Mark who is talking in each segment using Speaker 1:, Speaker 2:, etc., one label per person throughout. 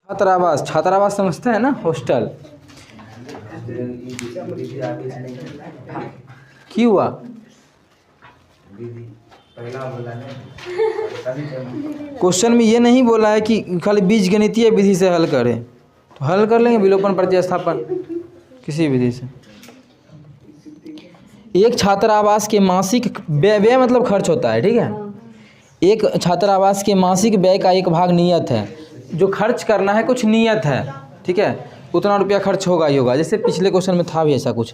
Speaker 1: छात्रावास, छात्रावास समझते हैं ना, हॉस्टल। क्यों हुआ? क्वेश्चन में ये नहीं बोला है कि खाली बीजगणितीय विधि से हल करें, तो हल कर लेंगे विलोपन प्रतिस्थापन किसी विधि से। एक छात्रावास के मासिक व्यय मतलब खर्च होता है, ठीक है। एक छात्रावास के मासिक व्यय का एक भाग नियत है, जो खर्च करना है कुछ नियत है, ठीक है, उतना रुपया खर्च होगा ही होगा, जैसे पिछले क्वेश्चन में था भी ऐसा कुछ।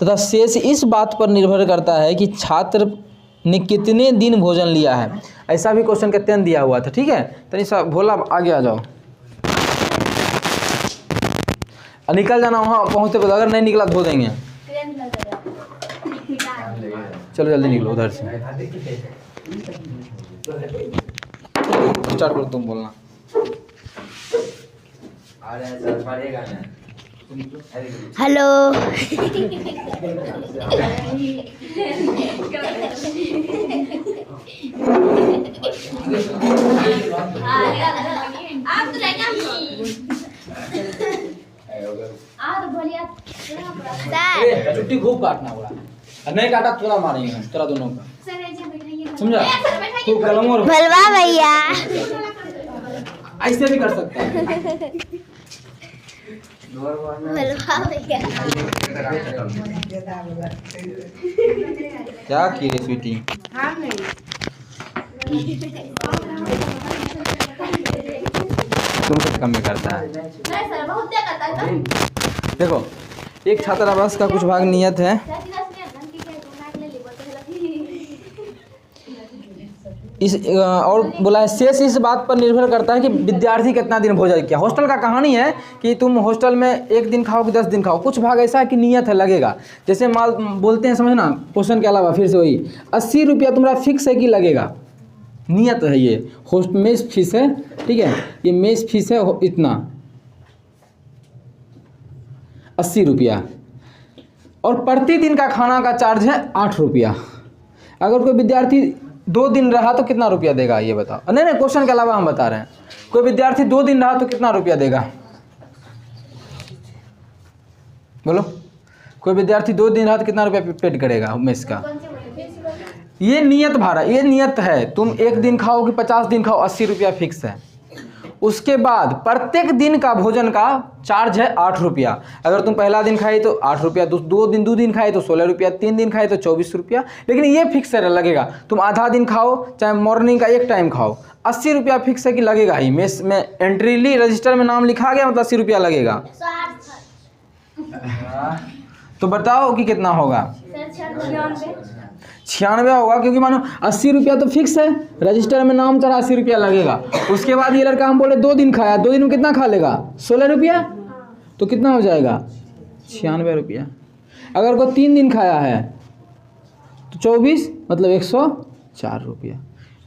Speaker 1: तथा शेष इस बात पर निर्भर करता है कि छात्र ने कितने दिन भोजन लिया है। ऐसा भी क्वेश्चन का 10 दिया हुआ था, ठीक है। तो ऐसा भोला आगे आ जाओ, निकल जाना वहाँ पहुँचते, अगर नहीं निकला धो देंगे। चलो जल्दी निकलो उधर से, स्टार्ट करो तुम बोलना।
Speaker 2: हेलो।
Speaker 1: छुट्टी खूब काटना होगा, नहीं काटा थोड़ा मारेंगे हम तेरा दोनों का, समझा? खूब कलम
Speaker 2: भलवा भैया
Speaker 1: ऐसे भी कर सकता है।
Speaker 2: भलवा भैया
Speaker 1: क्या की रे स्वीटी? तुमसे कम में करता है। देखो, एक छात्रावास का कुछ भाग नियत है, इस और बोला है शेष इस बात पर निर्भर करता है कि विद्यार्थी कितना दिन भोजन किया। हॉस्टल का कहानी है कि तुम हॉस्टल में 1 दिन खाओ कि 10 दिन खाओ, कुछ भाग ऐसा है कि नियत है लगेगा। जैसे माल बोलते हैं, समझना क्वेश्चन के अलावा फिर से वही 80 रुपया तुम्हारा फिक्स है कि लगेगा, नियत है। ये होस्ट मेस फीस है, ठीक है, ये मेस फीस है इतना 80 रुपया, और प्रतिदिन का खाना का चार्ज है 8 रुपया। अगर कोई विद्यार्थी 2 दिन रहा तो कितना रुपया देगा ये बताओ। नहीं क्वेश्चन के अलावा हम बता रहे हैं, कोई विद्यार्थी 2 दिन रहा तो कितना रुपया देगा, बोलो। कोई विद्यार्थी 2 दिन रहा तो कितना रुपया पेड करेगा मेस का? ये नियत भाड़ा, ये नियत है। तुम 1 दिन खाओ कि 50 दिन खाओ, 80 रुपया फिक्स है। उसके बाद प्रत्येक दिन का भोजन का चार्ज है 8 रुपया। अगर तुम पहला दिन खाई तो 8 रुपया, 2 दिन खाए तो 16 रुपया, 3 दिन खाए तो 24 रुपया। लेकिन ये फिक्स लगेगा, तुम आधा दिन खाओ चाहे मॉर्निंग का 1 टाइम खाओ, 80 रुपया फिक्स है कि लगेगा ही। मेस में एंट्री ली, रजिस्टर में नाम लिखा गया मतलब 80 रुपया लगेगा। तो बताओ कि कितना होगा? 96 होगा, क्योंकि मानो 80 रुपया तो फिक्स है, रजिस्टर में नाम चढ़ा 80 रुपया लगेगा। उसके बाद ये लड़का हम बोले 2 दिन खाया, 2 दिन में कितना खा लेगा? 16 रुपया, तो कितना हो जाएगा? 96 रुपया। अगर कोई 3 दिन खाया है तो 24 मतलब 104 रुपया,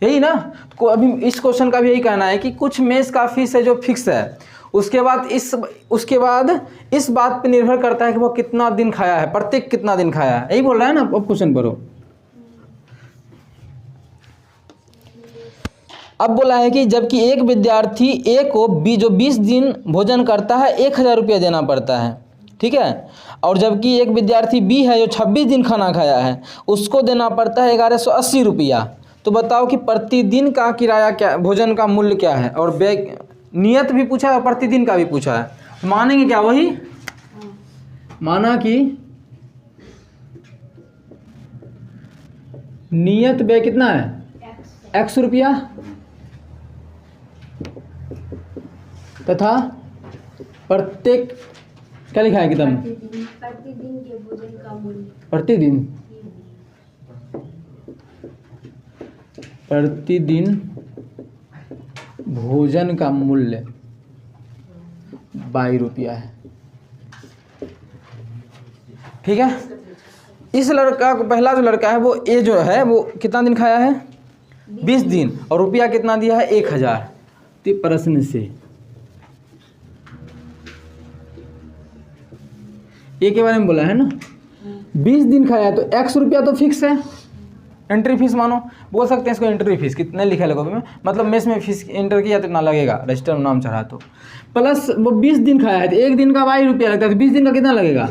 Speaker 1: यही ना। तो अभी इस क्वेश्चन का भी यही कहना है कि कुछ मेस का फीस है जो फिक्स है, उसके बाद इस बात पे निर्भर करता है कि वो कितना दिन खाया है, प्रत्येक कितना दिन खाया है, यही बोल रहा है ना। अब क्वेश्चन पढ़ो। अब बोला है कि जबकि एक विद्यार्थी ए को जो 20 दिन भोजन करता है 1000 रुपया देना पड़ता है, ठीक है। और जबकि एक विद्यार्थी बी है जो 26 दिन खाना खाया है, उसको देना पड़ता है 1180 रुपया। तो बताओ कि प्रतिदिन का किराया क्या, भोजन का मूल्य क्या है? और नियत भी पूछा है और प्रतिदिन का भी पूछा है। मानेंगे क्या? वही माना कि नियत व्यय कितना है? x रुपया, तथा प्रत्येक क्या लिखा है किताब में? प्रतिदिन के भोजन का मूल्य। प्रतिदिन भोजन का मूल्य 22 रुपया है, ठीक है। इस लड़का को, पहला जो लड़का है वो ए जो है वो कितना दिन खाया है? 20 दिन, और रुपया कितना दिया है? 1000। तो प्रश्न से ए के बारे में बोला है ना, 20 दिन खाया तो x रुपया तो फिक्स है, एंट्री फीस मानो, बोल सकते हैं इसको एंट्री फीस, कितने लिखा है कॉपी में, मतलब मेस में फीस एंटर किया तो इतना लगेगा, रजिस्टर में नाम चढ़ा तो, प्लस वो 20 दिन खाया है तो एक दिन का 22 रुपया लगता है, तो 20 दिन का कितना लगेगा,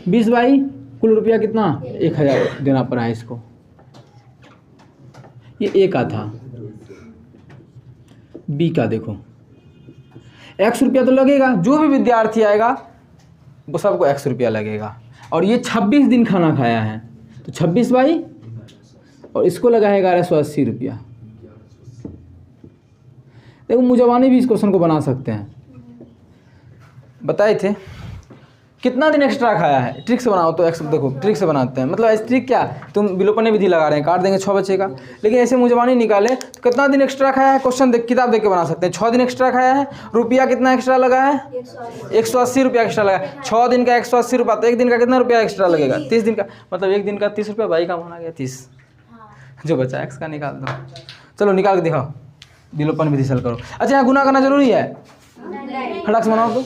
Speaker 1: 20 बाई कुल रुपया कितना 1000 देना पड़ा है इसको। ये ए का था, बी का देखो x रुपया तो लगेगा, जो भी विद्यार्थी आएगा वो सबको x रुपया लगेगा। और ये 26 दिन खाना खाया है तो 26 बाई, और इसको लगा है 1180 रुपया। देखो मुजवानी भी इस क्वेश्चन को बना सकते हैं, बताए थे कितना दिन एक्स्ट्रा खाया है, ट्रिक से बनाओ तो एक्स देखो ट्रिक से बनाते हैं, मतलब ऐसे ट्रिक क्या, तुम विलोपन विधि लगा रहे हैं, काट देंगे 6 बचेगा, लेकिन ऐसे मुजवानी निकाले तो कितना दिन एक्स्ट्रा खाया है, क्वेश्चन देख किताब देख के बना सकते हैं। 6 दिन एक्स्ट्रा खाया है, रुपया कितना एक्स्ट्रा लगा है, 180 रुपया एक्स्ट्रा लगा है। 6 दिन का 180 रुपया, तो एक दिन का कितना रुपया एक्स्ट्रा लगेगा, 30 दिन का, मतलब एक दिन का 30 रुपया, भाई का माना गया 30, जो बचा एक्स का निकाल दो। चलो निकाल के दिखाओ, विलोपन विधि से हल करो। अच्छा यहाँ गुना करना जरूरी है, फटाक से बनाओ तो।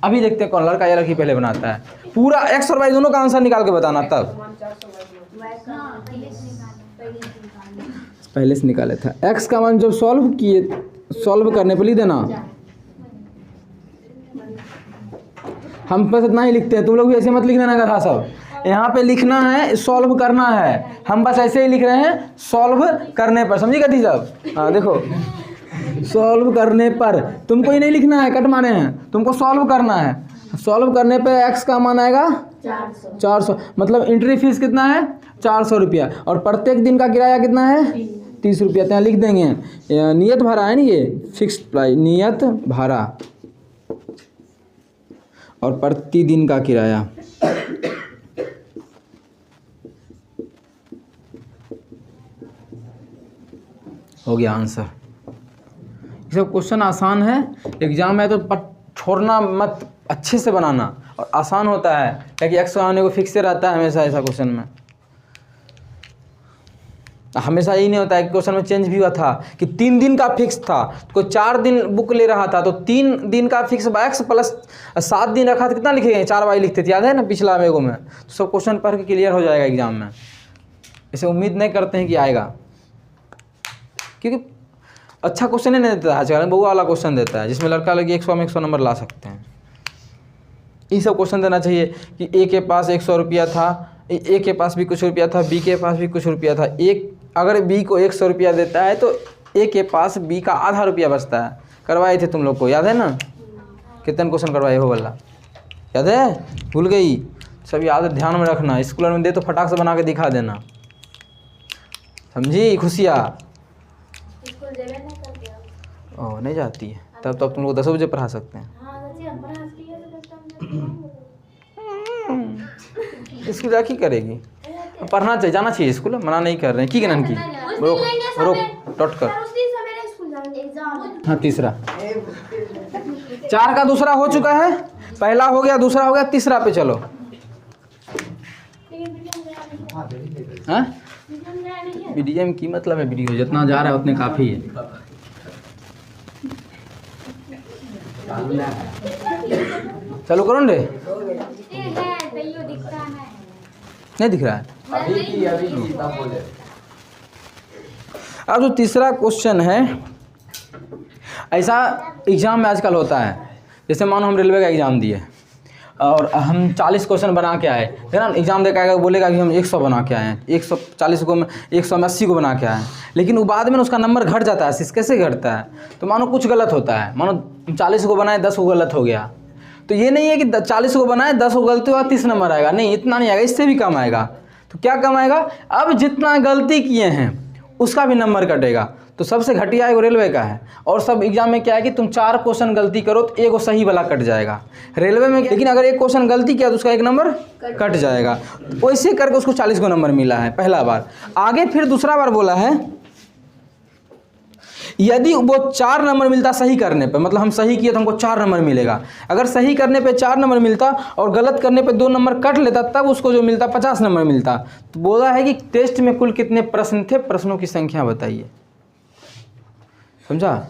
Speaker 1: अभी देखते हैं कौन लड़का या लड़की पहले बनाता है, पूरा एक्स और वाई दोनों का आंसर निकाल के बताना, तब पहले से निकाले था। एक्स का मान जब सॉल्व करने पर लिख देना, हम बस इतना ही लिखते हैं, तुम लोग भी ऐसे मत लिख देना था सब, यहाँ पे लिखना है सॉल्व करना है, हम बस ऐसे ही लिख रहे हैं सॉल्व करने पर, समझी गई सब। हाँ देखो सॉल्व करने पर, तुमको ही नहीं लिखना है, कट मारे हैं, तुमको सॉल्व करना है। सॉल्व करने पे एक्स का मान आएगा 400, मतलब एंट्री फीस कितना है 400 रुपया, और प्रत्येक दिन का किराया कितना है 30 रुपया। तो यहाँ लिख देंगे नियत भाड़ा है ना, ये फिक्स्ड प्राइस नियत भाड़ा, और प्रतिदिन का किराया। हो गया आंसर। ये सब क्वेश्चन आसान है, एग्जाम में तो छोड़ना मत, अच्छे से बनाना, और आसान होता है क्योंकि एक्स आने को फिक्स रहता है हमेशा। ऐसा क्वेश्चन में हमेशा यही नहीं होता है कि क्वेश्चन में चेंज भी हुआ था कि 3 दिन का फिक्स था, कोई 4 दिन बुक ले रहा था तो 3 दिन का फिक्स एक्स प्लस 7 दिन रखा तो कितना लिखेंगे, 4 बाई लिखते थे, याद है ना पिछला मेगो में। तो सब क्वेश्चन पढ़ के क्लियर हो जाएगा एग्जाम में, इसे उम्मीद नहीं करते हैं कि आएगा, क्योंकि अच्छा क्वेश्चन ही नहीं देता है आजकल, बहुआ वाला क्वेश्चन देता है जिसमें लड़का लड़की 100 में 100 नंबर ला सकते हैं। ये सब क्वेश्चन देना चाहिए कि ए के पास 100 रुपया था, ए के पास भी कुछ रुपया था, बी के पास भी कुछ रुपया था। एक अगर बी को 100 रुपया देता है तो ए के पास बी का आधा रुपया बचता है। करवाए थे तुम लोग को, याद है ना, कितने क्वेश्चन करवाए हो वाला, याद है, भूल गई, सब याद ध्यान में रखना। स्कूल में दे तो फटाक से बना के दिखा देना, समझी खुशिया। ओह नहीं जाती है, तब तुम लोग 10 बजे पढ़ा सकते हैं। स्कूल जाके करेगी, पढ़ना चाहिए, जाना चाहिए स्कूल, मना नहीं कर रहे हैं। की गणन की रोक डॉट कर। हाँ तीसरा, 4 का दूसरा हो चुका है, पहला हो गया, दूसरा हो गया, तीसरा पे चलो। हाँ बीडीएम की मतलब है वीडियो, जितना जा रहा है उतने काफ़ी है। चलो करो रे, नहीं दिख रहा है अब जो तीसरा क्वेश्चन है, ऐसा एग्ज़ाम में आजकल होता है, जैसे मानो हम रेलवे का एग्ज़ाम दिए और हम 40 क्वेश्चन बना के आए, है ना, एग्ज़ाम दे के आएगा बोलेगा कि हम 100 बना के आए हैं, 140 को 180 को बना के आए हैं, लेकिन वो बाद में उसका नंबर घट जाता है। कैसे घटता है, तो मानो कुछ गलत होता है, मानो 40 को बनाए 10 को गलत हो गया, तो ये नहीं है कि 40 को बनाए 10 को गलती हुआ 30 नंबर आएगा, नहीं, इतना नहीं आएगा, इससे भी कम आएगा। तो क्या कम आएगा, अब जितना गलती किए हैं उसका भी नंबर कटेगा। तो सबसे घटिया है रेलवे का है, और सब एग्जाम में क्या है कि तुम 4 क्वेश्चन गलती करो तो एक सही वाला कट जाएगा रेलवे में, लेकिन अगर 1 क्वेश्चन गलती किया तो उसका 1 नंबर कट जाएगा। वैसे करके उसको 40 को नंबर मिला है पहला बार। आगे फिर दूसरा बार बोला है यदि वो 4 नंबर मिलता सही करने पे, मतलब हम सही किए तो हमको 4 नंबर मिलेगा, अगर सही करने पे 4 नंबर मिलता और गलत करने पे 2 नंबर कट लेता तब उसको जो मिलता 50 नंबर मिलता। तो बोला है कि टेस्ट में कुल कितने प्रश्न थे, प्रश्नों की संख्या बताइए, समझा।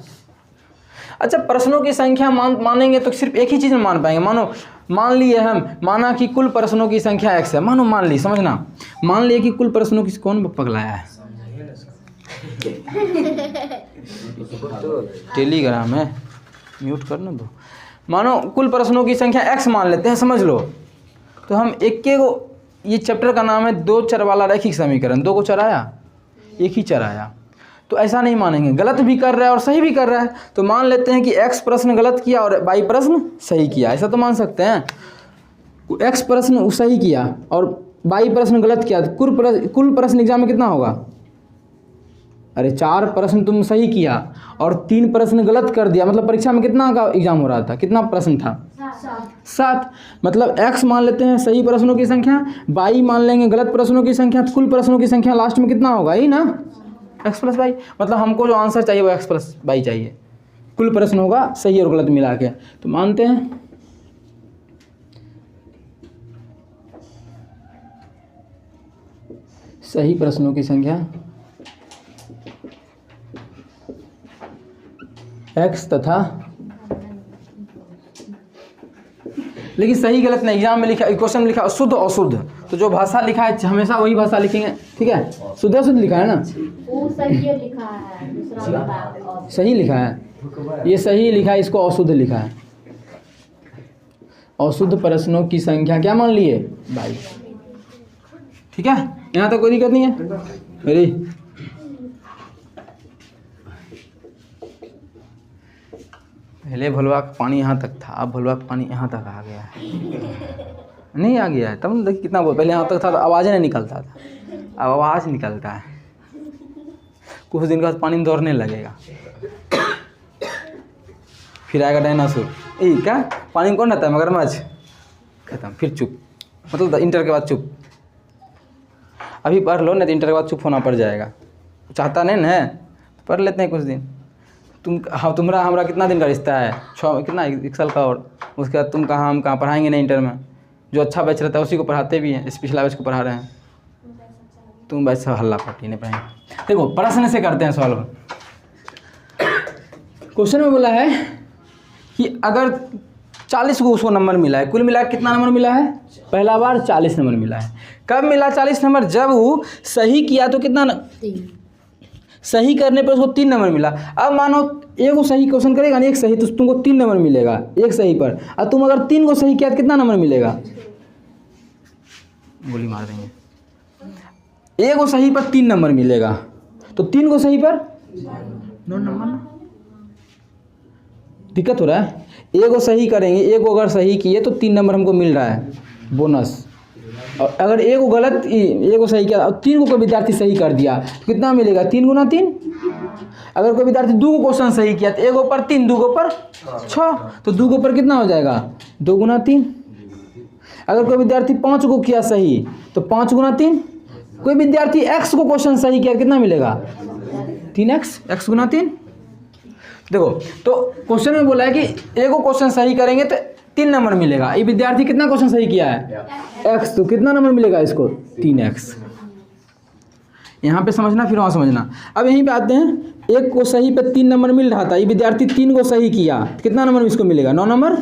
Speaker 1: अच्छा प्रश्नों की संख्या मानेंगे तो सिर्फ एक ही चीज़ में मान पाएंगे, मानो मान लिए हम, माना कि कुल प्रश्नों की संख्या x है, मान ली, समझना, मान लिए कि कुल प्रश्नों की, कौन पगलाया है टेलीग्राम है, म्यूट करना दो। मानो कुल प्रश्नों की संख्या x मान लेते हैं, समझ लो। तो हम एक को, ये चैप्टर का नाम है दो चर वाला रैखिक समीकरण, दो को चराया, एक ही चराया, तो ऐसा नहीं मानेंगे, गलत भी कर रहा है और सही भी कर रहा है। तो मान लेते हैं कि x प्रश्न गलत किया और y प्रश्न सही किया, ऐसा तो मान सकते हैं। x प्रश्न सही किया और y प्रश्न गलत किया, तो कुल प्रश्न एग्जाम में कितना होगा? अरे 4 प्रश्न तुम सही किया और 3 प्रश्न गलत कर दिया, मतलब परीक्षा में कितना का एग्जाम हो रहा था, कितना प्रश्न था? 7। मतलब x मान लेते हैं सही प्रश्नों की संख्या, y मान लेंगे गलत प्रश्नों की संख्या, तो कुल प्रश्नों की संख्या लास्ट में कितना होगा? यही ना, x प्लस वाई। मतलब हमको जो आंसर चाहिए वो x प्लस वाई चाहिए, कुल प्रश्न होगा सही और गलत मिला के। तो मानते हैं सही प्रश्नों की संख्या x तथा, लेकिन सही गलत नहीं, एग्जाम में लिखा, क्वेश्चन में लिखा शुद्ध अशुद्ध, तो जो भाषा लिखा है हमेशा वही भाषा लिखेंगे, ठीक है? शुद्ध अशुद्ध लिखा है ना,
Speaker 3: वो सही लिखा है, दूसरा बात
Speaker 1: सही लिखा है, ये सही लिखा है, इसको अशुद्ध लिखा है। अशुद्ध प्रश्नों की संख्या क्या मान लिए? 22। ठीक है, यहाँ तक कोई दिक्कत नहीं है मेरी? पहले भलवा का पानी यहाँ तक था, अब भलवा का पानी यहाँ तक आ गया है, नहीं आ गया है तब देखिए कितना बोल, पहले यहाँ तक था तो आवाज़ नहीं निकलता था, अब आवाज़ निकलता है। कुछ दिन बाद पानी में दौड़ने लगेगा, फिर आएगा डायनासोर, क्या पानी में कौन रहता है? मगरमच्छ, खत्म, फिर चुप, मतलब इंटर के बाद चुप। अभी पढ़ लो, नहीं तो इंटर के बाद चुप होना पड़ जाएगा। चाहता नहीं ना है, पढ़ लेते हैं कुछ दिन। तुम्हारा हमारा कितना दिन का रिश्ता है? 6 कितना, 1 साल का, और उसके बाद तुम कहाँ हम कहाँ, पढ़ाएंगे नहीं इंटर में। जो अच्छा बैच रहता है उसी को पढ़ाते भी हैं, इस पिछला बैच को पढ़ा रहे हैं, तुम बैच सब हल्ला पट्टी नहीं पढ़ाएंगे। देखो प्रश्न से करते हैं सॉल्व। क्वेश्चन में बोला है कि अगर 40 को उसको नंबर मिला है, कुल मिला कितना नंबर मिला है? पहला बार 40 नंबर मिला है। कब मिला 40 नंबर? जब वो सही किया तो कितना
Speaker 3: 3,
Speaker 1: सही करने पर उसको 3 नंबर मिला। अब मानो एक को सही क्वेश्चन करेगा ना, एक सही, तो तुमको 3 नंबर मिलेगा एक सही पर। और तुम अगर 3 को सही किया तो कितना नंबर मिलेगा? गोली मार देंगे। एक को सही पर 3 नंबर मिलेगा, तो 3 को सही पर 9 नंबर ना। दिक्कत हो रहा है? एक को सही करेंगे, एक को अगर सही किए तो 3 नंबर हमको मिल रहा है बोनस। और अगर एक को गलत, एक को सही किया और 3 को कोई विद्यार्थी सही कर दिया तो कितना मिलेगा? 3 गुना 3। अगर कोई विद्यार्थी 2 को क्वेश्चन सही किया तो 1 के ऊपर 3, 2 के ऊपर 6, तो 2 के ऊपर कितना हो जाएगा? 2 गुना 3। अगर कोई विद्यार्थी 5 को किया सही तो 5 गुना 3। कोई विद्यार्थी x को क्वेश्चन सही किया कितना मिलेगा? 3x, x गुना 3। देखो तो क्वेश्चन में बोला है कि एक को क्वेश्चन सही करेंगे तो 3 नंबर मिलेगा। ये विद्यार्थी कितना क्वेश्चन सही किया है? x, तो कितना नंबर मिलेगा इसको? 3x। यहाँ पे समझना, फिर वहाँ समझना। अब यहीं पे आते हैं, एक को सही पे 3 नंबर मिल रहा था, ये विद्यार्थी 3 को सही किया, कितना नंबर इसको मिलेगा? 9 नंबर।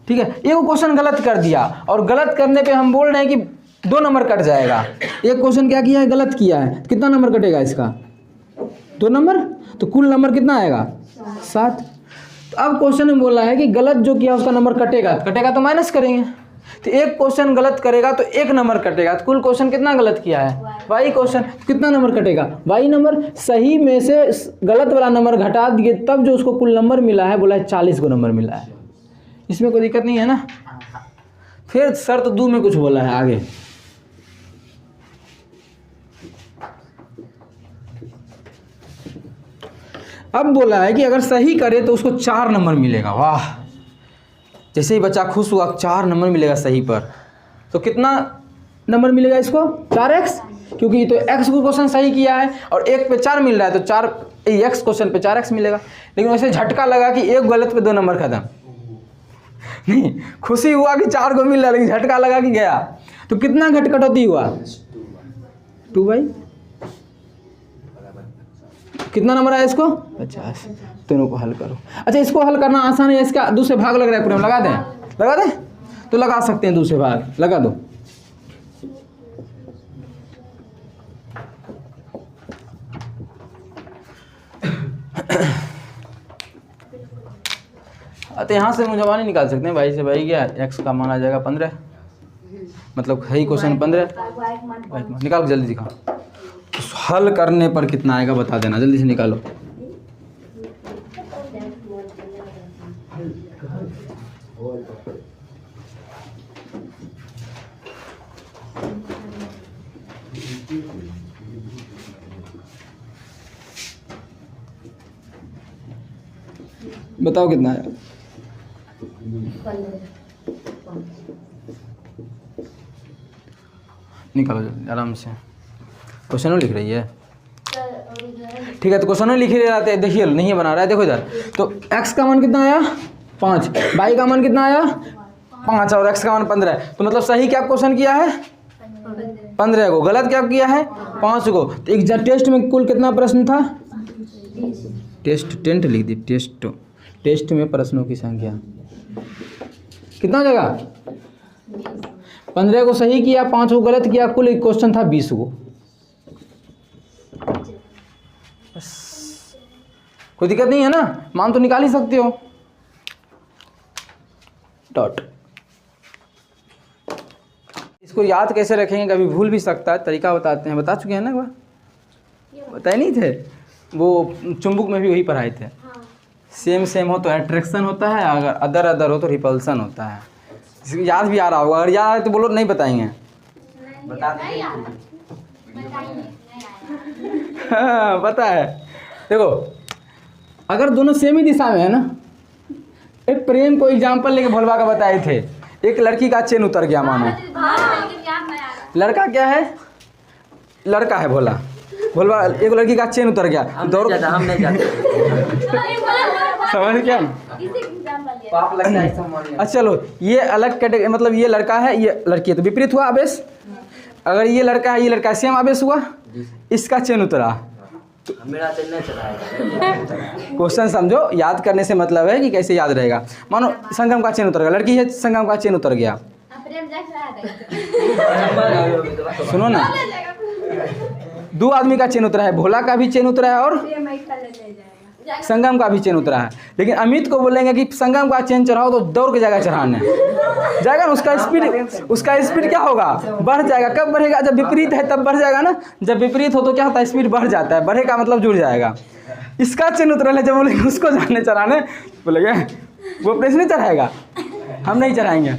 Speaker 1: ठीक है, एक को क्वेश्चन गलत कर दिया और गलत करने पे हम बोल रहे हैं कि 2 नंबर कट जाएगा। एक क्वेश्चन क्या किया है? गलत किया है, कितना नंबर कटेगा इसका? 2 नंबर। तो कुल नंबर कितना आएगा? 7। तो अब क्वेश्चन में बोला है कि गलत जो किया उसका नंबर कटेगा, तो माइनस करेंगे। तो एक क्वेश्चन गलत करेगा तो 1 नंबर कटेगा। तो कुल क्वेश्चन कितना गलत किया है? y क्वेश्चन, कितना नंबर कटेगा? y number. सही में से गलत वाला नंबर घटा दिए तब जो उसको कुल नंबर मिला है, बोला है 40 को नंबर मिला है। इसमें कोई दिक्कत नहीं है ना? फिर शर्त 2 में कुछ बोला है आगे। अब बोला है कि अगर सही करे तो उसको 4 नंबर मिलेगा। वाह, जैसे ही बच्चा खुश हुआ 4 नंबर मिलेगा सही पर, तो कितना नंबर मिलेगा इसको? 4x, क्योंकि तो x को क्वेश्चन सही किया है और 1 पे 4 मिल रहा है, तो 4 x क्वेश्चन पे 4x मिलेगा। लेकिन वैसे झटका लगा कि 1 गलत पे 2 नंबर खत्म। नहीं, खुशी हुआ कि 4 को मिल रहा है, लेकिन झटका लगा कि गया, तो कितना कटौती हुआ? 2/, कितना नंबर आया इसको? 50। दोनों को हल करो। अच्छा, इसको हल करना आसान है, इसका दूसरे भाग लग रहा है पूरे में, लगा दें। लगा दे, तो लगा सकते हैं दूसरे भाग, लगा दो। तो यहाँ से मुझे नहीं निकाल सकते हैं, भाई से भाई गया, x का मान आ जाएगा 15, मतलब है ही क्वेश्चन 15। निकाल जल्दी दिखाओ, हल करने पर कितना आएगा बता देना, जल्दी से निकालो। बताओ कितना है। निकालो जल्दी आराम से। क्वेश्चन लिख रही है, ठीक है, तो क्वेश्चन लिख रहे रहते हैं, देखिए नहीं बना रहा है, देखो इधर। तो x का मान कितना आया 5, y का मान कितना आया 5 और x का मान 15 है। तो मतलब सही क्या क्वेश्चन किया है 15 को, गलत क्या किया है 5 को। तो एक टेस्ट में कुल कितना प्रश्न था, टेस्ट लिख दी, टेस्ट में प्रश्नों की संख्या कितना हो जाएगा 15 को सही किया, 5 को गलत किया, कुल एक क्वेश्चन था 20 को। कोई दिक्कत नहीं है ना, मान तो निकाल ही सकते हो। डॉट। इसको याद कैसे रखेंगे, कभी भूल भी सकता है, तरीका बताते हैं, बता चुके हैं ना, एक बार बताए नहीं थे, वो चुंबक में भी वही पढ़ाए थे। सेम हो तो अट्रैक्शन होता है, अगर अदर हो तो रिपल्सन होता है। याद भी आ रहा होगा, अगर याद है तो बोलो, नहीं बताएंगे, हाँ पता है। देखो अगर दोनों सेम ही दिशा में है ना, एक प्रेम को एग्जाम्पल लेके भोलवा का बताए थे, एक लड़की का चेन उतर गया, मानो लड़का क्या है, लड़का है भोलवा, एक लड़की का चेन उतर गया, दौड़ हम नहीं जाते समझ क्या पाप लगता है। अच्छा चलो, ये अलग कैटेगरी, मतलब ये लड़का है ये लड़की है, तो विपरीत हुआ आवेश। अगर ये लड़का है ये लड़का, सेम आवेश हुआ, इसका चेन उतरा, तो मेरा चेन नहीं चला। क्वेश्चन समझो, याद करने से मतलब है कि कैसे याद रहेगा। मानो संगम का चेन उतर गया, लड़की है, संगम का चेन उतर गया, सुनो ना, 2 आदमी का चेन उतरा है, भोला का भी चेन उतरा है और संगम का भी चेन उतरा है। लेकिन अमित को बोलेंगे कि संगम का चेन चढ़ाओ, तो दौड़ के जाएगा चढ़ाने, जाएगा ना, उसका स्पीड क्या होगा, बढ़ जाएगा। कब बढ़ेगा, जब विपरीत है तब बढ़ जाएगा ना, जब विपरीत हो तो क्या होता है, स्पीड बढ़ जाता है, बढ़ेगा मतलब जुड़ जाएगा। इसका चेन उतरा है, जब बोलेंगे उसको जाने चढ़ाने, बोलेंगे वो प्लेस नहीं चढ़ाएगा, हम नहीं चढ़ाएंगे,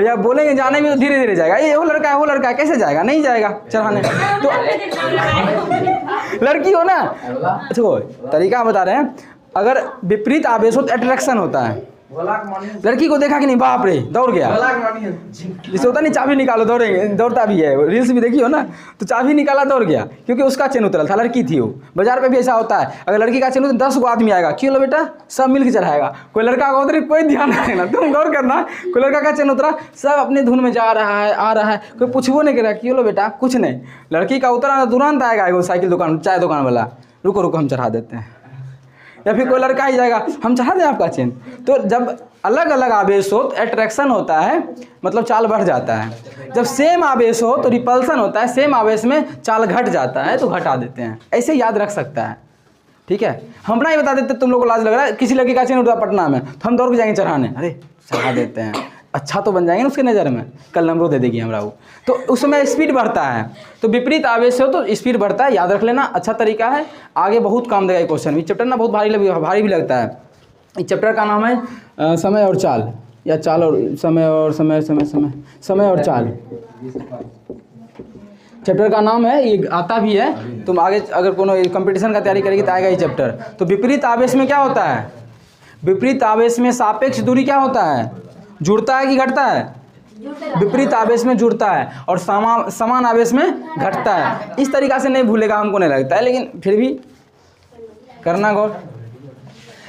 Speaker 1: या बोलेंगे जाने में तो धीरे धीरे जाएगा, ये वो लड़का है कैसे जाएगा, नहीं जाएगा चढ़ाने। तो लड़की हो ना, अच्छा वो तरीका बता रहे हैं, अगर विपरीत आवेश हो तो अट्रैक्शन होता है। लड़की को देखा कि नहीं, बाप रे दौड़ गया, जैसे होता नहीं चाबी निकालो दौड़ेंगे, दौड़ता भी है, रील्स भी देखी हो ना, तो चाबी निकाला दौड़ गया, क्योंकि उसका चेन उतरल था, लड़की थी वो। बाजार पे भी ऐसा होता है, अगर लड़की का चेन उतर 10 को आदमी आएगा, क्यों लो बेटा, सब मिल के चढ़ाएगा, कोई लड़का का उतरे कोई ध्यान नहीं देना, तुम गौर करना, कोई लड़का का चेन उतरा, सब अपने धुन में जा रहा है, आ रहा है, कोई पूछबो नहीं कर रहा, क्यों लो बेटा, कुछ नहीं। लड़की का उतरा तुरंत आएगा वो साइकिल दुकान, चाय दुकान वाला, रुको हम चढ़ा देते हैं, या फिर कोई लड़का ही जाएगा, हम चढ़ा दें आपका चेन। तो जब अलग अलग आवेश हो तो अट्रैक्शन होता है, मतलब चाल बढ़ जाता है। जब सेम आवेश हो तो रिपल्सन होता है, सेम आवेश में चाल घट जाता है, तो घटा देते हैं। ऐसे याद रख सकता है, ठीक है। हम ना ही बता देते, तुम लोग को लाज लग रहा है, किसी लड़की का चेन उठा पटना में, तो हम दौड़ के जाएंगे चढ़ाने, अरे चढ़ा देते हैं, अच्छा तो बन जाएंगे ना उसके नज़र में, कल नंबर दे देगी हमरा वो, तो उसमें स्पीड बढ़ता है। तो विपरीत आवेश हो तो स्पीड बढ़ता है, याद रख लेना, अच्छा तरीका है, आगे बहुत काम देगा ये क्वेश्चन। ये चैप्टर ना बहुत भारी भी लगता है। इस चैप्टर का नाम है समय और चाल, या चाल और समय और चाल, चैप्टर का नाम है। ये आता भी है, तुम आगे अगर कोनो कंपटीशन का तैयारी करेगी तो आएगा ये चैप्टर। तो विपरीत आवेश में क्या होता है, विपरीत आवेश में सापेक्ष दूरी क्या होता है, जुड़ता है कि घटता है, विपरीत आवेश में जुड़ता है, और समान आवेश में घटता है। इस तरीक़ा से नहीं भूलेगा, हमको नहीं लगता है, लेकिन फिर भी करना गौर।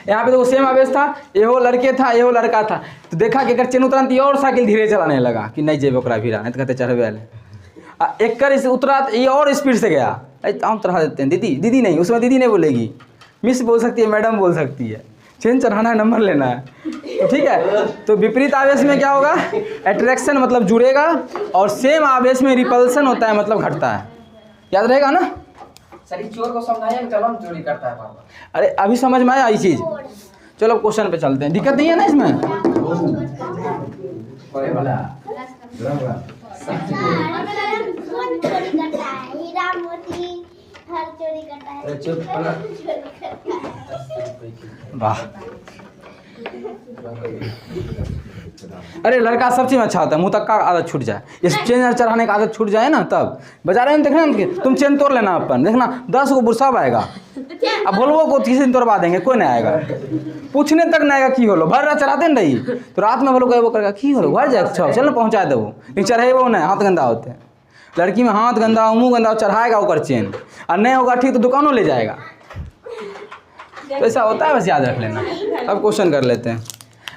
Speaker 1: यहाँ पे देखो सेम आवेश था, ये वो लड़के था, ये वो लड़का था, तो देखा कि अगर चेन उतरा तो और साइकिल धीरे चलाने लगा कि नहीं जेब ओकरा भीड़ा, नहीं तो कहते चढ़े वाले। एक कर उतरा तो ये और स्पीड से गया, हम चढ़ा देते हैं, दीदी नहीं, उसमें दीदी नहीं बोलेगी, मिस बोल सकती है, मैडम बोल सकती है, चेन चढ़ाना है, नंबर लेना है। तो ठीक है, तो विपरीत आवेश में क्या होगा? अट्रैक्शन मतलब जुड़ेगा, और सेम आवेश में रिपल्सन होता है मतलब घटता है। याद रहेगा ना?
Speaker 4: सर चोर को समझाइए, चलो हम चोरी करता है बार।
Speaker 1: अरे अभी समझ में आया ये चीज़। चलो क्वेश्चन पे चलते हैं, दिक्कत नहीं है ना इसमें?
Speaker 2: कौन चोरी करता है? हीरा मोती हर चोरी करता है। चोरी करता है।
Speaker 1: वाह, अरे लड़का सब चीज़ में अच्छा होता है, मुँह तक का आदत छूट जाए, इस चेन चढ़ाने का आदत छूट जाए ना, तब बाजार में देखना तुम चेन तोड़ लेना अपन, देखना 10 को बुरसाब आएगा, अब बोलबो को किसी दिन तोड़वा देंगे, कोई नहीं आएगा, पूछने तक नहीं आएगा की होलो, भर रात चढ़ाते न रही, तो रात में बोलो वो करेगा की होलो, घर जाए चल पहुँचा दे, वो लेकिन चढ़े वो नहीं, हाथ गंदा होते हैं। लड़की में हाथ गंदा मुँह गंदा चढ़ाएगा वो कर चेन, और नहीं होगा ठीक तो दुकानों ले जाएगा। तो ऐसा होता है, बस याद रख लेना। अब क्वेश्चन कर लेते हैं।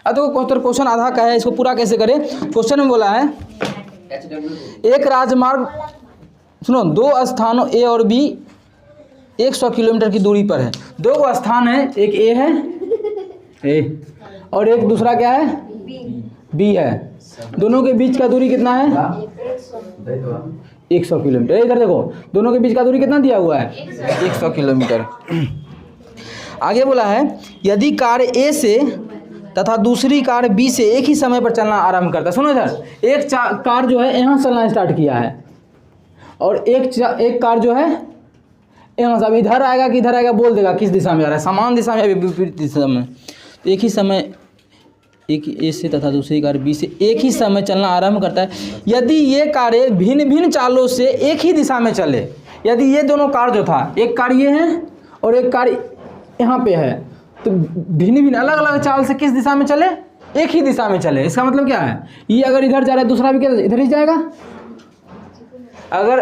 Speaker 1: अब तो क्वेश्चन आधा का है, इसको पूरा कैसे करें? क्वेश्चन में बोला है एक राजमार्ग, सुनो, 2 स्थानों ए और बी 100 किलोमीटर की दूरी पर है। 2 स्थान है, एक ए है ए, और एक दूसरा क्या है? बी है। दोनों के बीच का दूरी कितना है? 100 किलोमीटर। इधर देखो, दोनों के बीच का दूरी कितना दिया हुआ है? 100 किलोमीटर। आगे बोला है यदि कार ए से तथा दूसरी कार बी से एक ही समय पर चलना आरंभ करता है। सुनो इधर, एक कार जो है यहाँ चलना स्टार्ट किया है, और एक कार जो है यहाँ से इधर आएगा कि इधर आएगा, बोल देगा किस दिशा में जा रहा है, समान दिशा में या विपरीत दिशा में। तो एक ही समय एक ए से तथा दूसरी कार बी से एक ही समय चलना आरंभ करता है यदि ये कारें भिन्न भिन्न चालों से एक ही दिशा में चले। यदि ये दोनों कार जो था, एक कार ये है और एक कार यहाँ पे है, तो भिन्न भिन्न अलग अलग चाल से किस दिशा में चले? एक ही दिशा में चले। इसका मतलब क्या है? ये अगर इधर जा रहा है, दूसरा भी क्या इधर ही जाएगा। अगर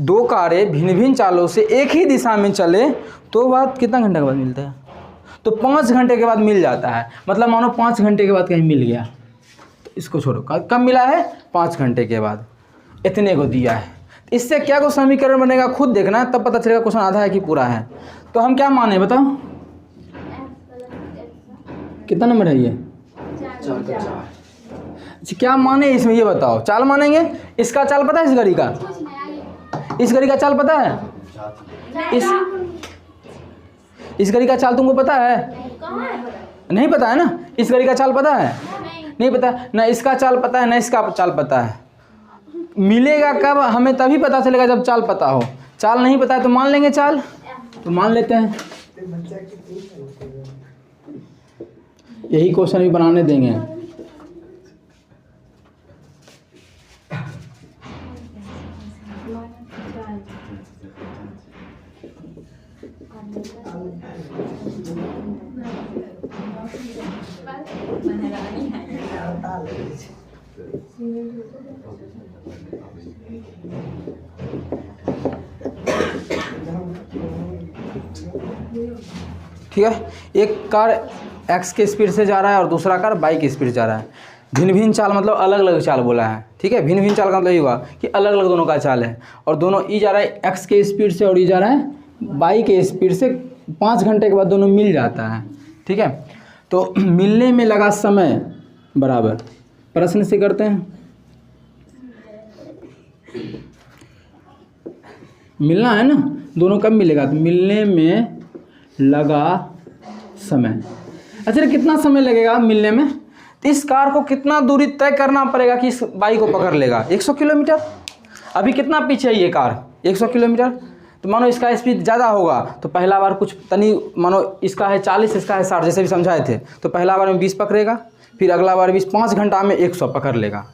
Speaker 1: 2 कारें भिन्न भिन्न चालों से एक ही दिशा में चले तो बात कितना घंटे के बाद मिलता है? तो 5 घंटे के बाद मिल जाता है। मतलब मानो 5 घंटे के बाद कहीं मिल गया, तो इसको छोड़ो, कब मिला है? 5 घंटे के बाद, इतने को दिया है। इससे क्या को समीकरण बनेगा खुद देखना है, तब पता चलेगा क्वेश्चन आधा है कि पूरा है। तो हम क्या माने बताओ, कितना नंबर है ये? 4। क्या माने इसमें ये बताओ? चाल मानेंगे। इसका चाल पता है? इस घड़ी का, इस घड़ी का चाल पता है? इस घड़ी का चाल तुमको पता है? नहीं पता है ना? इस घड़ी का चाल पता है? नहीं पता ना। इसका चाल पता है ना, इसका चाल पता है। मिलेगा कब? हमें तभी पता चलेगा जब चाल पता हो। चाल नहीं पता है तो मान लेंगे चाल, तो मान लेते हैं। यही क्वेश्चन भी बनाने देंगे। ठीक है, एक कार x के स्पीड से जा रहा है और दूसरा कार y की स्पीड जा रहा है। भिन्न भिन्न चाल मतलब अलग अलग चाल बोला है। ठीक है, भिन्न भिन्न चाल का मतलब ये हुआ कि अलग अलग दोनों का चाल है, और दोनों ई जा रहा है x के स्पीड से और ई जा रहा है y के स्पीड से। 5 घंटे के बाद दोनों मिल जाता है। ठीक है, तो मिलने में लगा समय बराबर, प्रश्न से करते हैं। मिलना है ना, दोनों कब मिलेगा? तो मिलने में लगा समय। अच्छा, कितना समय लगेगा मिलने में? तो इस कार को कितना दूरी तय करना पड़ेगा कि इस बाइक को पकड़ लेगा? 100 किलोमीटर। अभी कितना पीछे है ये कार? 100 किलोमीटर। तो मानो इसका स्पीड ज़्यादा होगा तो पहला बार कुछ तनी, मानो इसका है 40, इसका है 60, जैसे भी समझाए थे, तो पहला बार में 20 पकड़ेगा, फिर अगला बार 20, 5 घंटा में 100 पकड़ लेगा।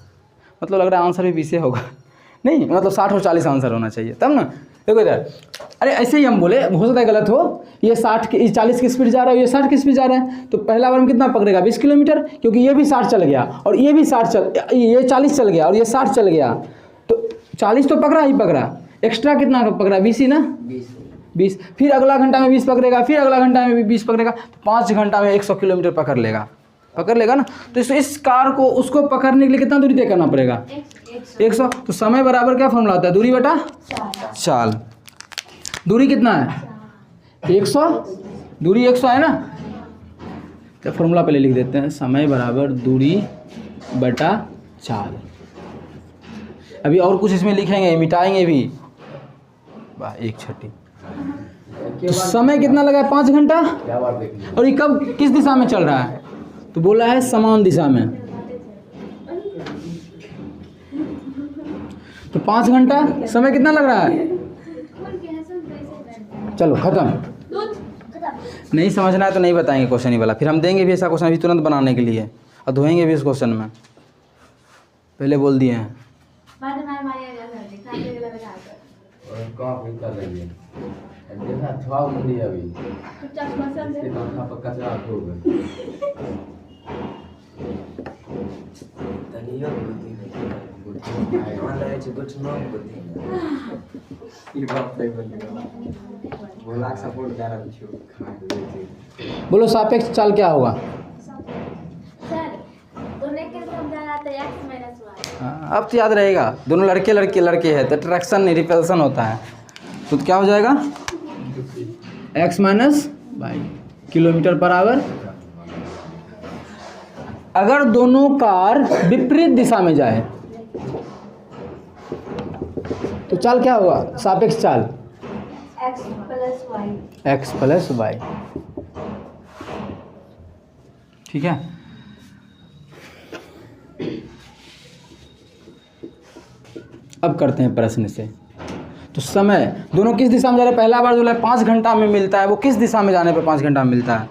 Speaker 1: मतलब लग रहा है आंसर भी 20 होगा, नहीं मतलब 60 और 40 आंसर होना चाहिए तब ना। देखो इधर, अरे ऐसे ही हम बोले, हो सकता है गलत हो। ये 40 की स्पीड जा रहा है, ये 60 की स्पीड जा रहा है, तो पहला बार में कितना पकड़ेगा? 20 किलोमीटर, क्योंकि ये भी 60 चल गया और ये भी 60 ये 40 चल गया और ये 60 चल गया, तो 40 तो पकड़ा ही पकड़ा, एक्स्ट्रा कितना पकड़ा? 20 ही ना, 20। फिर अगला घंटा में 20 पकड़ेगा, फिर अगला घंटा में भी 20 पकड़ेगा, तो 5 घंटा में 100 किलोमीटर पकड़ लेगा ना। तो इस कार को उसको पकड़ने के लिए कितना दूरी तय करना पड़ेगा? 100। तो समय बराबर क्या फॉर्मूला होता है? दूरी बटा चाल। दूरी कितना है? 100। दूरी 100 है ना, तो फॉर्मूला पहले लिख देते हैं, समय बराबर दूरी बटा चाल। अभी और कुछ इसमें लिखेंगे, मिटाएंगे भी। वाह 1/6। तो समय कितना लगा है? 5 घंटा। और ये कब किस दिशा में चल रहा है? तो बोला है समान दिशा में। तो 5 घंटा समय कितना लग रहा है? चलो खत्म। नहीं समझना है तो नहीं बताएंगे क्वेश्चन ही वाला, फिर हम देंगे भी ऐसा क्वेश्चन अभी तुरंत बनाने के लिए, और धोएंगे भी इस क्वेश्चन में, पहले बोल दिए हैं। बोलो सापेक्ष चाल क्या होगा? अब तो याद रहेगा, दोनों लड़के हैं तो अट्रैक्शन नहीं रिपल्सन होता है, तो क्या हो जाएगा? x minus Y kilometre per hour. अगर दोनों कार विपरीत दिशा में जाए तो चाल क्या होगा? सापेक्ष चाल x प्लस वाई। ठीक है। अब करते हैं प्रश्न से। तो समय दोनों किस दिशा में जा रहे हैं? पहला बार जो है 5 घंटा में मिलता है, वो किस दिशा में जाने पर 5 घंटा में मिलता है?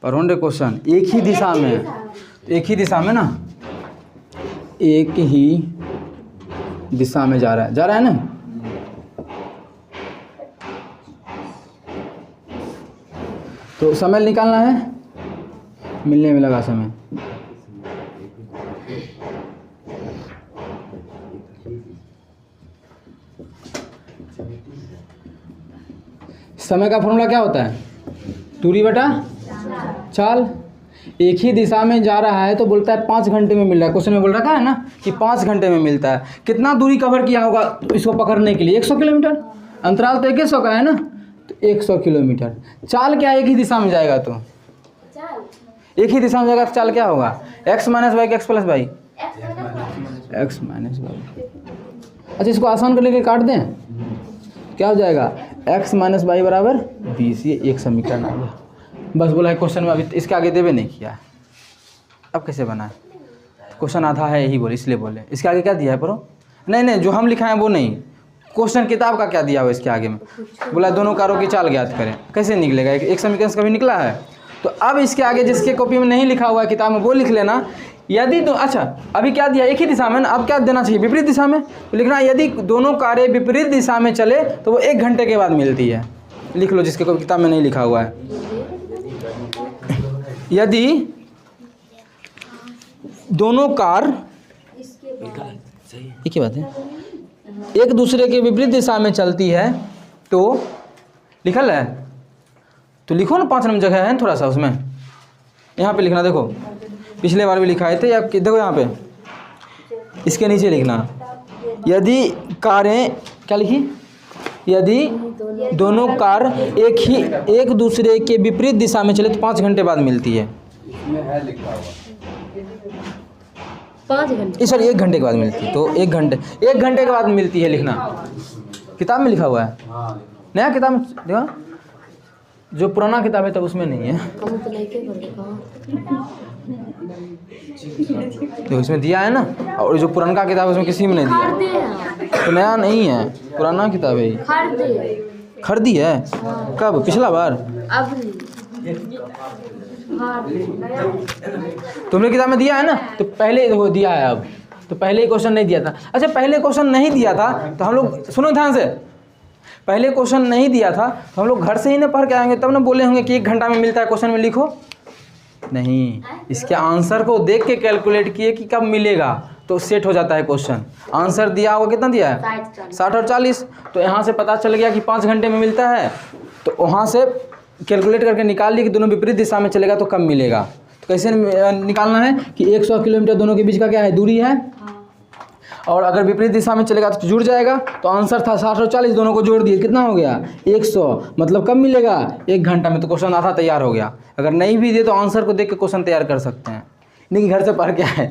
Speaker 1: पर होंडे क्वेश्चन एक ही दिशा में, एक ही दिशा में ना, एक ही दिशा में जा रहा है ना। तो समय निकालना है, मिलने में लगा समय। समय का फॉर्मूला क्या होता है? दूरी बटा चाल। एक ही दिशा में जा रहा है तो बोलता है 5 घंटे में मिल रहा है। क्वेश्चन में बोल रखा है ना कि 5 घंटे में मिलता है। कितना दूरी कवर किया होगा इसको पकड़ने के लिए? 100 किलोमीटर। अंतराल तो 100 का है ना, तो 100 किलोमीटर। चाल क्या एक ही दिशा में जाएगा? तो एक ही दिशा में जाएगा तो चाल क्या होगा? x minus Y X plus Y? x minus Y. अच्छा इसको आसान कर लेके काट दें, क्या हो जाएगा? x माइनस वाई बराबर 20। ये एक समीकरण आ गया। बस बोला है क्वेश्चन में, अभी इसके आगे देवे नहीं किया है। अब कैसे बना है? क्वेश्चन आधा है यही बोले, इसलिए बोले। इसके आगे क्या दिया है पढ़ो? नहीं जो हम लिखा है वो नहीं, क्वेश्चन किताब का क्या दिया हुआ इसके आगे में। बोला दोनों कारों की चाल ज्ञात करें। कैसे निकलेगा? एक समीकरण कभी निकला है? तो अब इसके आगे जिसके कॉपी में नहीं लिखा हुआ है किताब में वो लिख लेना। यदि तो अच्छा अभी क्या दिया? एक ही दिशा में ना, अब क्या देना चाहिए? विपरीत दिशा में। तो लिखना यदि दोनों कारें विपरीत दिशा में चले तो वो 1 घंटे के बाद मिलती है। लिख लो जिसके कॉपी किताब में नहीं लिखा हुआ है। यदि दोनों कार, एक ही बात है, एक दूसरे के विपरीत दिशा में चलती है तो लिखल है तो लिखो ना, 5 नंबर जगह है थोड़ा सा उसमें, यहाँ पे लिखना। देखो पिछले बार भी लिखाए थे, आप देखो यहाँ पे इसके नीचे लिखना। यदि कारें, क्या लिखी? यदि दोनों कार एक दूसरे के विपरीत दिशा में चले तो 5 घंटे बाद मिलती है।
Speaker 3: 5 घंटे
Speaker 1: सॉरी 1 घंटे के बाद मिलती है। तो 1 घंटे के बाद मिलती है लिखना। किताब में लिखा हुआ है, नया किताब में देखो, जो पुराना किताब है तब उसमें नहीं है। तो इसमें दिया है ना, और जो पुराना किताब है उसमें किसी में नहीं दिया। तो नया नहीं है, पुराना किताब है। खरीदी है? कब? पिछला बार? तुमने किताब में दिया है ना, तो पहले देखो दिया है। अब तो पहले क्वेश्चन नहीं दिया था। अच्छा पहले क्वेश्चन नहीं दिया था तो हम लोग सुनो ध्यान से, पहले क्वेश्चन नहीं दिया था तो हम लोग घर से ही ना पढ़ के आएंगे, तब ना बोले होंगे कि 1 घंटा में मिलता है। क्वेश्चन में लिखो नहीं, इसके आंसर को देख के कैलकुलेट किए कि कब मिलेगा, तो सेट हो जाता है क्वेश्चन। आंसर दिया होगा, कितना दिया है? 60 और 40। तो यहाँ से पता चल गया कि 5 घंटे में मिलता है, तो वहाँ से कैलकुलेट करके निकाल ली कि दोनों विपरीत दिशा में चलेगा तो कब मिलेगा। तो कैसे निकालना है कि 100 किलोमीटर दोनों के बीच का क्या है? दूरी है। और अगर विपरीत दिशा में चलेगा तो जुड़ जाएगा। तो आंसर था 60 और 40, दोनों को जोड़ दिए, कितना हो गया 100। मतलब कब मिलेगा 1 घंटा में। तो क्वेश्चन आधा तैयार हो गया। अगर नहीं भी दे तो आंसर को देख के क्वेश्चन तैयार कर सकते हैं, नहीं कि घर से पढ़ के आए।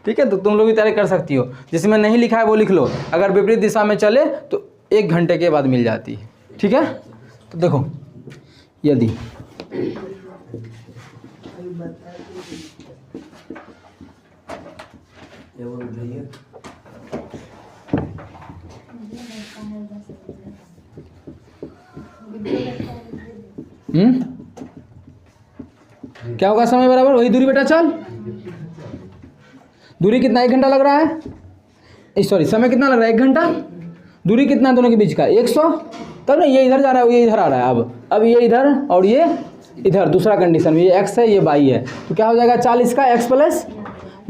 Speaker 1: ठीक है, तो तुम लोग भी तैयारी कर सकती हो। जिसमें नहीं लिखा है वो लिख लो। अगर विपरीत दिशा में चले तो 1 घंटे के बाद मिल जाती है। ठीक है, तो देखो यदि क्या होगा समय बराबर वही दूरी बेटा चल। दूरी कितना 1 घंटा लग रहा है, सॉरी समय कितना लग रहा है 1 घंटा। दूरी कितना दोनों के बीच का 100। तब ना ये इधर जा रहा है, ये इधर आ रहा है। अब ये इधर और ये इधर, दूसरा कंडीशन में ये x है ये y है। तो क्या हो जाएगा 40 का x प्लस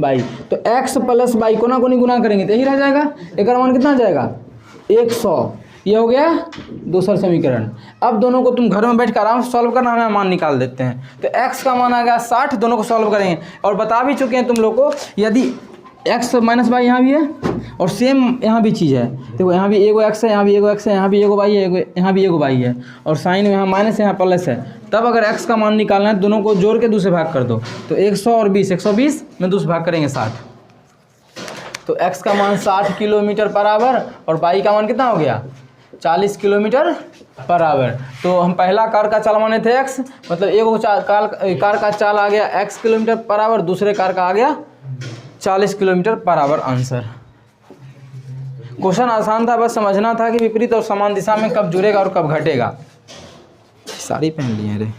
Speaker 1: y। तो x प्लस y कोना कोनी गुना करेंगे तो यही रह जाएगा। एक मान कितना आ जाएगा 100। ये हो गया दूसरा समीकरण। अब दोनों को तुम घर में बैठ कर आराम से सॉल्व करना, हमें मान निकाल देते हैं। तो x का मान आ गया 60, दोनों को सॉल्व करेंगे। और बता भी चुके हैं तुम लोग को, यदि x माइनस y यहाँ भी है और सेम यहाँ भी चीज़ है। देखो यहाँ भी एगो x है, यहाँ भी एगो x है, यहाँ भी एगो y है, यहाँ भी एगो y है, और साइन में यहाँ माइनस यहाँ प्लस है। तब अगर x का मान निकालना है दोनों को जोड़ के 2 से भाग कर दो। तो 100 और 20, 120 में 2 से भाग करेंगे 60। तो x का मान 60 किलोमीटर पर आवर और y का मान कितना हो गया 40 किलोमीटर पर आवर। तो हम पहला कार का चाल माने थे x, मतलब एगो कार का चाल आ गया x किलोमीटर पर आवर, दूसरे कार का आ गया 40 kilometre per our answer. Question आसान था, बस समझना था कि विपरीत और समान दिशा में कब जुड़ेगा और कब घटेगा। साड़ी पहन ली है रे।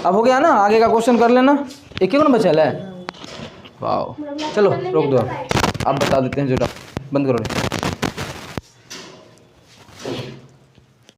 Speaker 1: अब हो गया ना, आगे का क्वेश्चन कर लेना। एक ही बचल है। वाह, चलो रोक दो, अब बता देते हैं जो बंद करो रे।